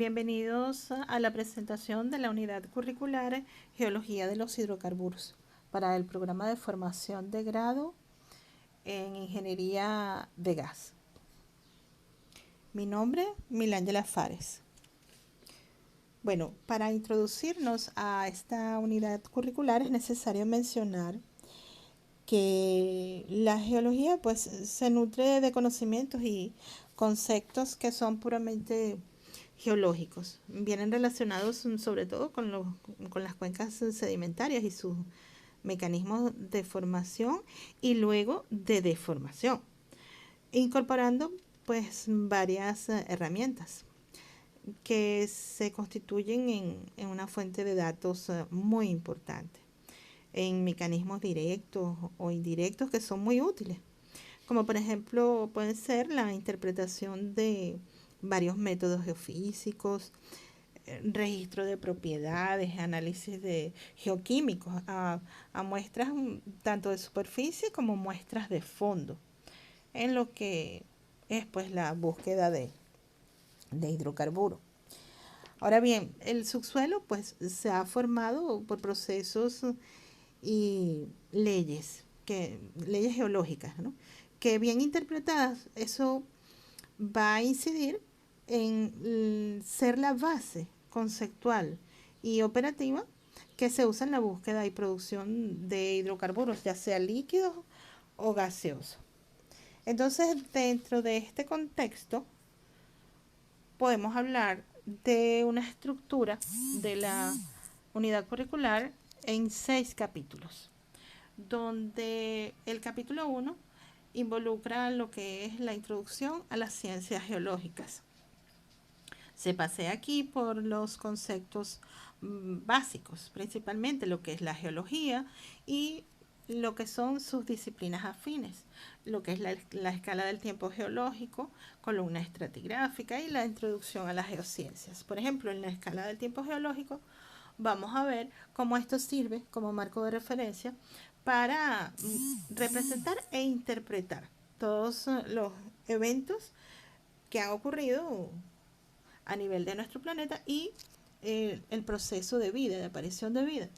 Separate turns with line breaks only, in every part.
Bienvenidos a la presentación de la unidad curricular Geología de los Hidrocarburos para el programa de formación de grado en Ingeniería de Gas. Mi nombre, Milángela Fares. Bueno, para introducirnos a esta unidad curricular es necesario mencionar que la geología pues se nutre de conocimientos y conceptos que son puramente geológicos. Vienen relacionados sobre todo con las cuencas sedimentarias y sus mecanismos de formación y luego de deformación, incorporando pues varias herramientas que se constituyen en una fuente de datos muy importante, en mecanismos directos o indirectos que son muy útiles, como por ejemplo pueden ser la interpretación de varios métodos geofísicos, registro de propiedades, análisis de geoquímicos a muestras tanto de superficie como muestras de fondo, en lo que es pues la búsqueda de hidrocarburos. Ahora bien, el subsuelo pues se ha formado por procesos y leyes geológicas, ¿no? Que bien interpretadas, eso va a incidir en ser la base conceptual y operativa que se usa en la búsqueda y producción de hidrocarburos, ya sea líquidos o gaseosos. Entonces, dentro de este contexto, podemos hablar de una estructura de la unidad curricular en 6 capítulos, donde el capítulo 1 involucra lo que es la introducción a las ciencias geológicas. Se pasea aquí por los conceptos básicos, principalmente lo que es la geología y lo que son sus disciplinas afines, lo que es la escala del tiempo geológico, columna estratigráfica y la introducción a las geociencias. Por ejemplo, en la escala del tiempo geológico vamos a ver cómo esto sirve como marco de referencia para representar e interpretar todos los eventos que han ocurrido a nivel de nuestro planeta y el proceso de vida, de aparición de vida,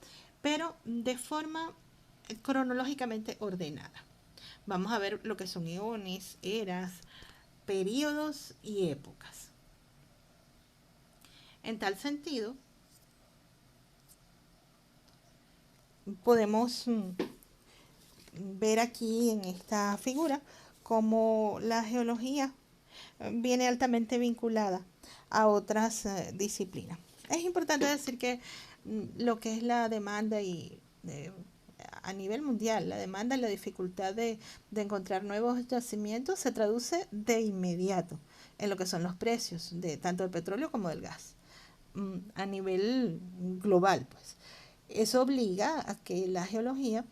pero de forma cronológicamente ordenada. Vamos a ver lo que son eones, eras, periodos y épocas. En tal sentido, podemos ver aquí en esta figura cómo la geología viene altamente vinculada a otras disciplinas. Es importante decir que lo que es la demanda y a nivel mundial, la demanda y la dificultad de encontrar nuevos yacimientos se traduce de inmediato en lo que son los precios de tanto del petróleo como del gas a nivel global, pues. Eso obliga a que la geología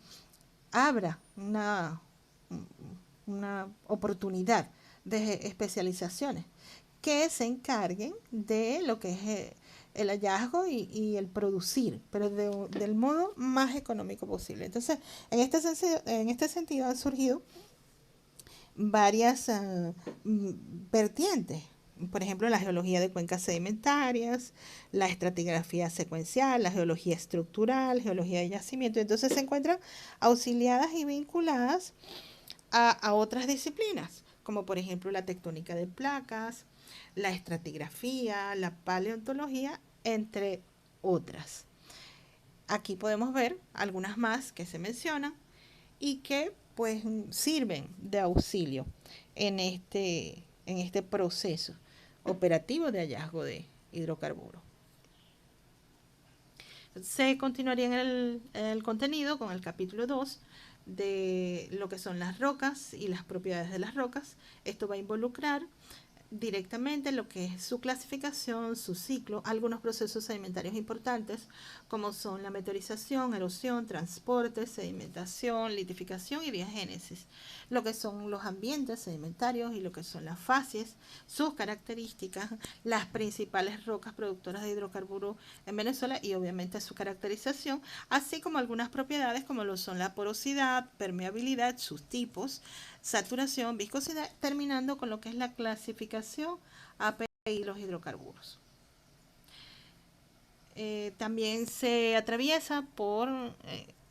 abra una oportunidad de especializaciones que se encarguen de lo que es el hallazgo y el producir, pero del modo más económico posible. Entonces, en este sentido han surgido varias vertientes. Por ejemplo, la geología de cuencas sedimentarias, la estratigrafía secuencial, la geología estructural, geología de yacimiento. Entonces se encuentran auxiliadas y vinculadas a otras disciplinas, como por ejemplo la tectónica de placas, la estratigrafía, la paleontología, entre otras. Aquí podemos ver algunas más que se mencionan y que pues sirven de auxilio en este proceso operativo de hallazgo de hidrocarburos. Se continuaría en el contenido con el capítulo 2 de lo que son las rocas y las propiedades de las rocas. Esto va a involucrar directamente lo que es su clasificación, su ciclo, algunos procesos sedimentarios importantes como son la meteorización, erosión, transporte, sedimentación, litificación y biogénesis, lo que son los ambientes sedimentarios y lo que son las fases, sus características, las principales rocas productoras de hidrocarburos en Venezuela y obviamente su caracterización, así como algunas propiedades como lo son la porosidad, permeabilidad, sus tipos, saturación, viscosidad, terminando con lo que es la clasificación API y los hidrocarburos. también se atraviesa por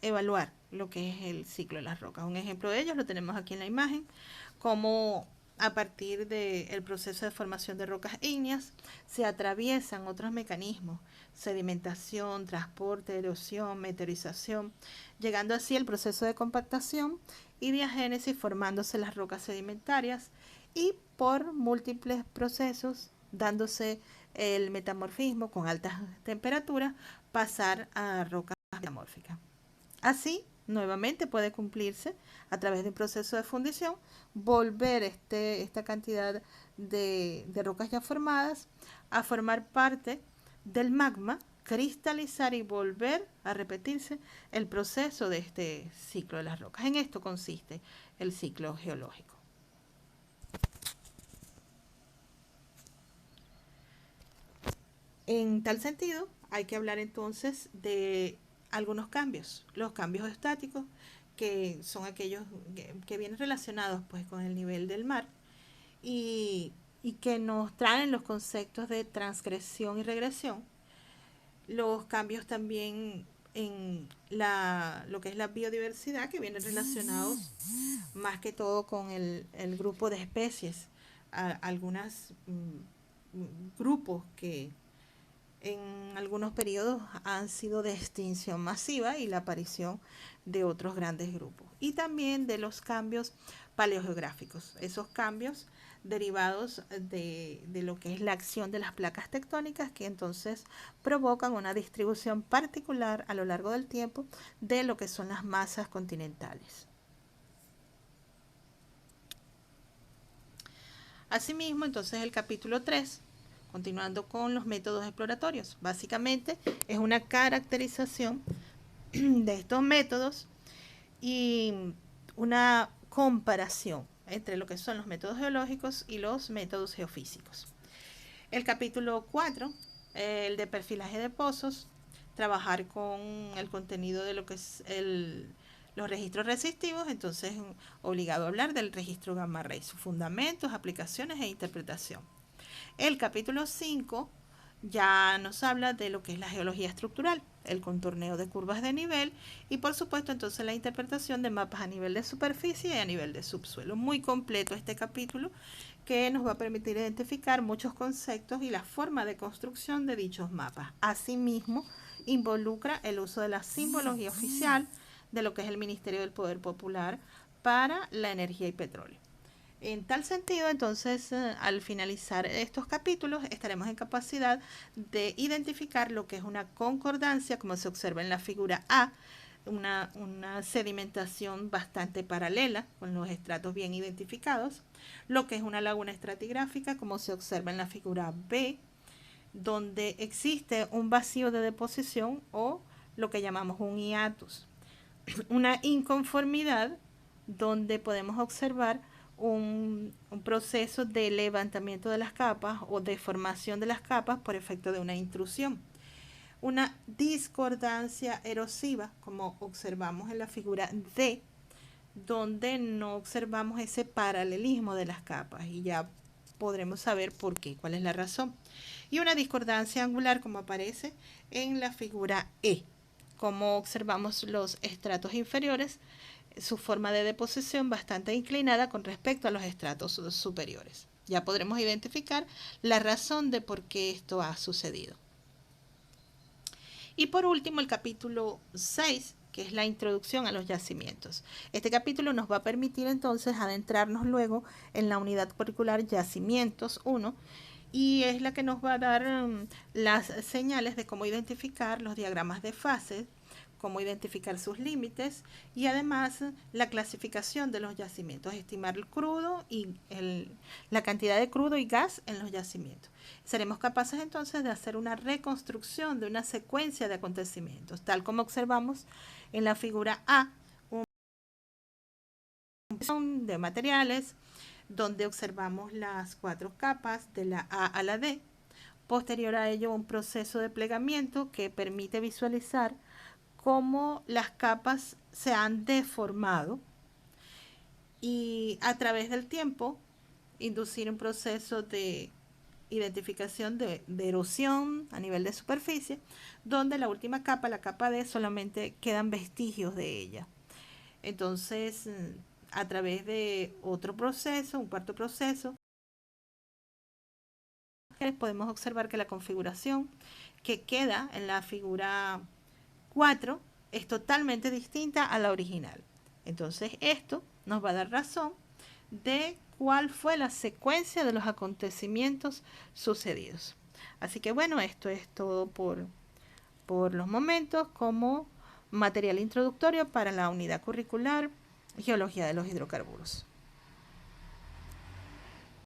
evaluar lo que es el ciclo de las rocas. Un ejemplo de ello lo tenemos aquí en la imagen, como a partir del proceso de formación de rocas ígneas se atraviesan otros mecanismos: sedimentación, transporte, erosión, meteorización, llegando así el proceso de compactación y diagénesis, formándose las rocas sedimentarias, y por múltiples procesos dándose el metamorfismo con altas temperaturas, pasar a rocas metamórficas. Así, nuevamente puede cumplirse a través de un proceso de fundición, volver esta cantidad de rocas ya formadas a formar parte del magma, cristalizar y volver a repetirse el proceso de este ciclo de las rocas. En esto consiste el ciclo geológico. En tal sentido, hay que hablar entonces de algunos cambios, los cambios estáticos, que son aquellos que vienen relacionados pues con el nivel del mar y que nos traen los conceptos de transgresión y regresión. Los cambios también en lo que es la biodiversidad, que vienen relacionados más que todo con el grupo de especies, algunos grupos que en algunos periodos han sido de extinción masiva, y la aparición de otros grandes grupos. Y también de los cambios paleogeográficos, esos cambios derivados de lo que es la acción de las placas tectónicas, que entonces provocan una distribución particular a lo largo del tiempo de lo que son las masas continentales. Asimismo, entonces el capítulo 3, continuando con los métodos exploratorios, básicamente es una caracterización de estos métodos y una comparación entre lo que son los métodos geológicos y los métodos geofísicos. El capítulo 4, el de perfilaje de pozos, trabajar con el contenido de lo que es los registros resistivos, entonces obligado a hablar del registro gamma ray, sus fundamentos, aplicaciones e interpretación. El capítulo 5 ya nos habla de lo que es la geología estructural, el contorneo de curvas de nivel y por supuesto entonces la interpretación de mapas a nivel de superficie y a nivel de subsuelo. Muy completo este capítulo, que nos va a permitir identificar muchos conceptos y la forma de construcción de dichos mapas. Asimismo, involucra el uso de la simbología oficial de lo que es el Ministerio del Poder Popular para la energía y petróleo. En tal sentido, entonces, al finalizar estos capítulos, estaremos en capacidad de identificar lo que es una concordancia, como se observa en la figura A, una sedimentación bastante paralela, con los estratos bien identificados, lo que es una laguna estratigráfica, como se observa en la figura B, donde existe un vacío de deposición o lo que llamamos un hiatus, una inconformidad donde podemos observar un proceso de levantamiento de las capas o de formación de las capas por efecto de una intrusión. Una discordancia erosiva, como observamos en la figura D, donde no observamos ese paralelismo de las capas, y ya podremos saber por qué, cuál es la razón. Y una discordancia angular, como aparece en la figura E, como observamos los estratos inferiores, su forma de deposición bastante inclinada con respecto a los estratos superiores. Ya podremos identificar la razón de por qué esto ha sucedido. Y por último, el capítulo 6, que es la introducción a los yacimientos. Este capítulo nos va a permitir entonces adentrarnos luego en la unidad curricular Yacimientos 1, y es la que nos va a dar las señales de cómo identificar los diagramas de fases, cómo identificar sus límites y además la clasificación de los yacimientos, estimar el crudo y la cantidad de crudo y gas en los yacimientos. Seremos capaces entonces de hacer una reconstrucción de una secuencia de acontecimientos, tal como observamos en la figura A, de materiales, donde observamos las 4 capas de la A a la D. Posterior a ello, un proceso de plegamiento que permite visualizar cómo las capas se han deformado y a través del tiempo inducir un proceso de identificación de erosión a nivel de superficie, donde la última capa, la capa D, solamente quedan vestigios de ella. Entonces, a través de otro proceso, un cuarto proceso, podemos observar que la configuración que queda en la figura 4 es totalmente distinta a la original. Entonces, esto nos va a dar razón de cuál fue la secuencia de los acontecimientos sucedidos. Así que bueno, esto es todo por los momentos como material introductorio para la unidad curricular Geología de los hidrocarburos.